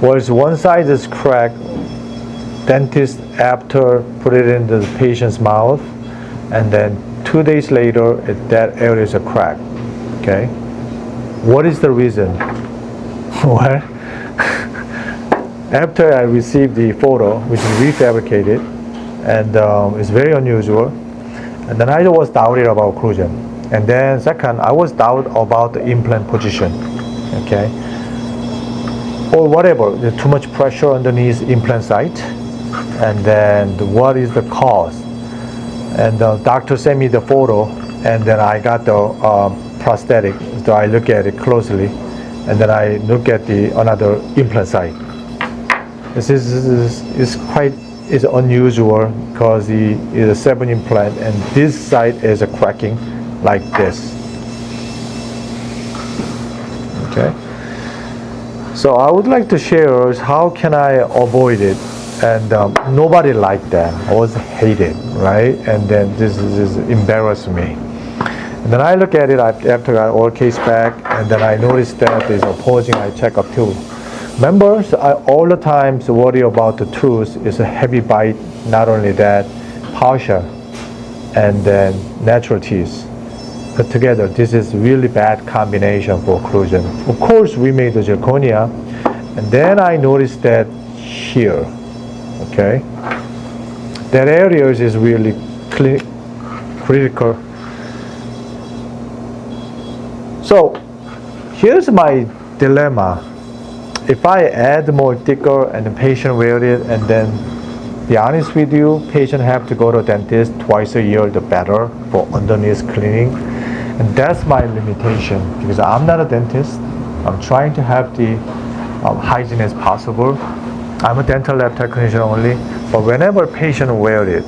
was one side is cracked. Dentist after put it in the patient's mouth, and then 2 days later that area is a crack. Okay, what is the reason? Well, after I received the photo, which is refabricated, and it's very unusual, and then I was doubted about occlusion, and then second, I was doubt about the implant position. Okay, or whatever, there's too much pressure underneath implant site, and then what is the cause? And the doctor sent me the photo, and then I got the prosthetic, so I look at it closely, and then I look at the another implant site. This is quite unusual because it is a 7 implant, and this side is a cracking like this. Okay. So I would like to share how can I avoid it, and nobody liked that. I was hated, right? And then this embarrassed me. And then I look at it after I got all case back, and then I noticed that there's opposing eye checkup too. Members, I all the time worry about the tooth is a heavy bite. Not only that, partial, and then natural teeth. Put together, this is really bad combination for occlusion. Of course, we made the zirconia, and then I noticed that here, okay, that area is really critical. So here's my dilemma. If I add more thicker and the patient wear it, and then be honest with you, patient have to go to dentist twice a year, the better for underneath cleaning. And that's my limitation, because I'm not a dentist. I'm trying to have the hygiene as possible. I'm a dental lab technician only, but whenever patient wear it,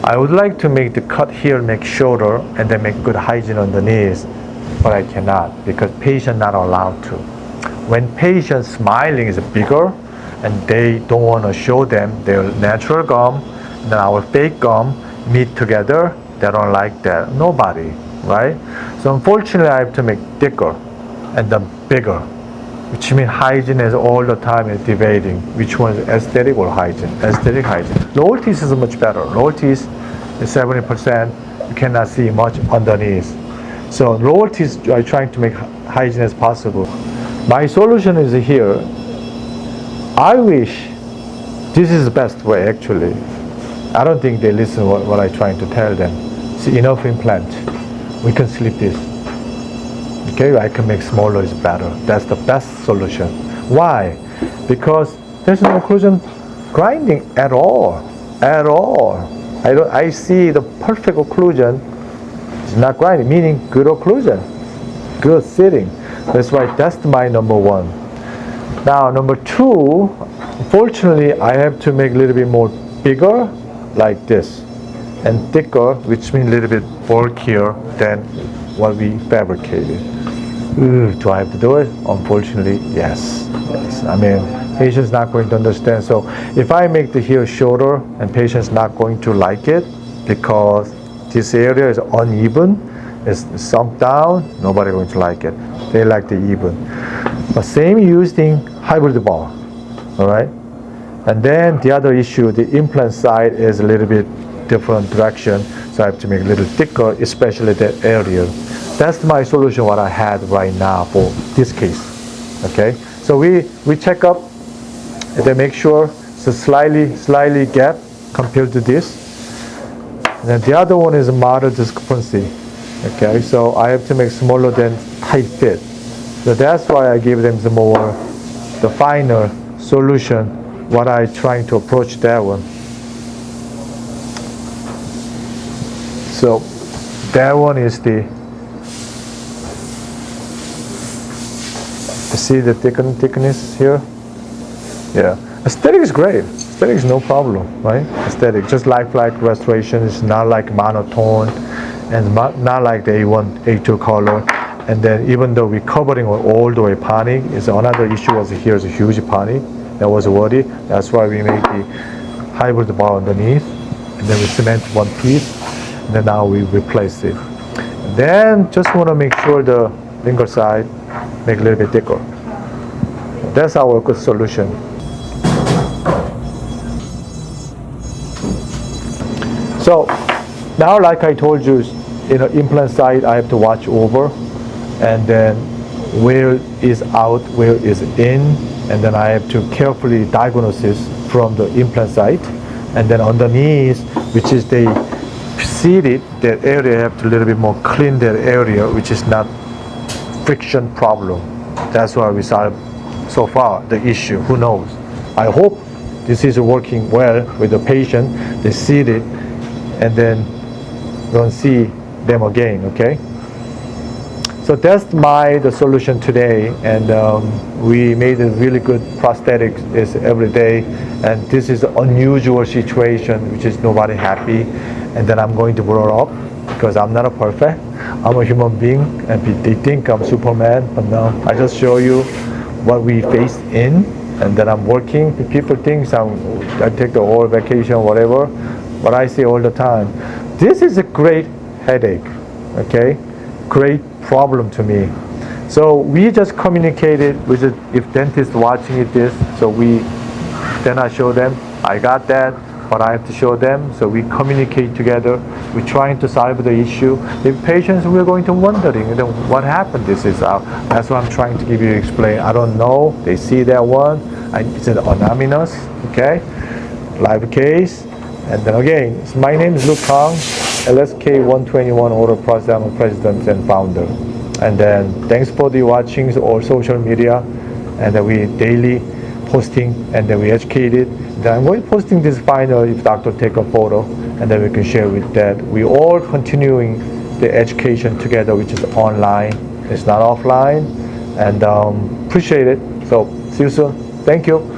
I would like to make the cut here make shorter and then make good hygiene underneath, but I cannot because patient not allowed to. When patient smiling is bigger and they don't want to show them their natural gum and our fake gum meet together, they don't like that. Nobody, right? So unfortunately I have to make thicker and then bigger, which means hygiene is all the time is debating which one is aesthetic or hygiene. Aesthetic, hygiene. Lower teeth is much better. Lower teeth is 70%. You cannot see much underneath. So lower teeth are trying to make hygiene as possible. My solution is here. I wish this is the best way actually. I don't think they listen what I'm trying to tell them. See, enough implant. We can slip this. Okay, I can make smaller is better. That's the best solution. Why? Because there's no occlusion grinding at all. At all. I see the perfect occlusion is not grinding, meaning good occlusion, good sitting. That's why that's my number one. Now number two, unfortunately I have to make a little bit more bigger like this and thicker, which means a little bit bulkier than what we fabricated. Do I have to do it? Unfortunately, yes. I mean, patient's not going to understand. So if I make the hair shorter and patient's not going to like it because this area is uneven, it's sunk down, nobody going to like it. They like the even. But same using hybrid bar, all right? And then the other issue, the implant side is a little bit different direction, so I have to make a little thicker, especially that area. That's my solution what I had right now for this case, okay? So we check up and then make sure it's a slightly gap compared to this. And then the other one is a moderate discrepancy. Okay, so I have to make smaller than tight fit. So that's why I give them the finer solution, what I trying to approach that one. So that one is see the thickness here? Yeah, aesthetic is great. Aesthetic is no problem, right? Aesthetic, just lifelike restoration is not like monotone. And not like the A1, A2 color. And then even though we're covering all the way panic, is another issue was here is a huge panic. That was a worry. That's why we made the hybrid bar underneath. And then we cement one piece. And then now we replace it. And then just want to make sure the finger side make a little bit thicker. That's our good solution. So now, like I told you, implant side I have to watch over, and then where is out, where is in, and then I have to carefully diagnose from the implant side, and then underneath, which is they seated that area, I have to a little bit more clean that area, which is not friction problem. That's why we solve so far the issue. Who knows? I hope this is working well with the patient. They see it, and then don't see them again. Okay. So that's the solution today, and we made a really good prosthetics is every day, and this is an unusual situation which is nobody happy, and then I'm going to grow up because I'm not a perfect. I'm a human being, and they think I'm Superman, but no, I just show you what we face in, and then I'm working. People think I take the whole vacation, whatever, but I say all the time, this is a great headache, okay? Great problem to me. So we just communicated with it, if dentist watching it this, so then I show them, I got that, but I have to show them, so we communicate together, we're trying to solve the issue. If patients we're going to wondering, what happened, this is out. That's what I'm trying to give you explain. I don't know, they see that one, it's an anonymous, okay? Live case, and then again, my name is Kahng, LSK 121 Auto Process. I'm a president and founder. And then thanks for the watching or social media, and then we daily posting, and then we educated. Then I'm going to posting this final if doctor take a photo, and then we can share with that. We all continuing the education together, which is online. It's not offline, and appreciate it. So see you soon. Thank you.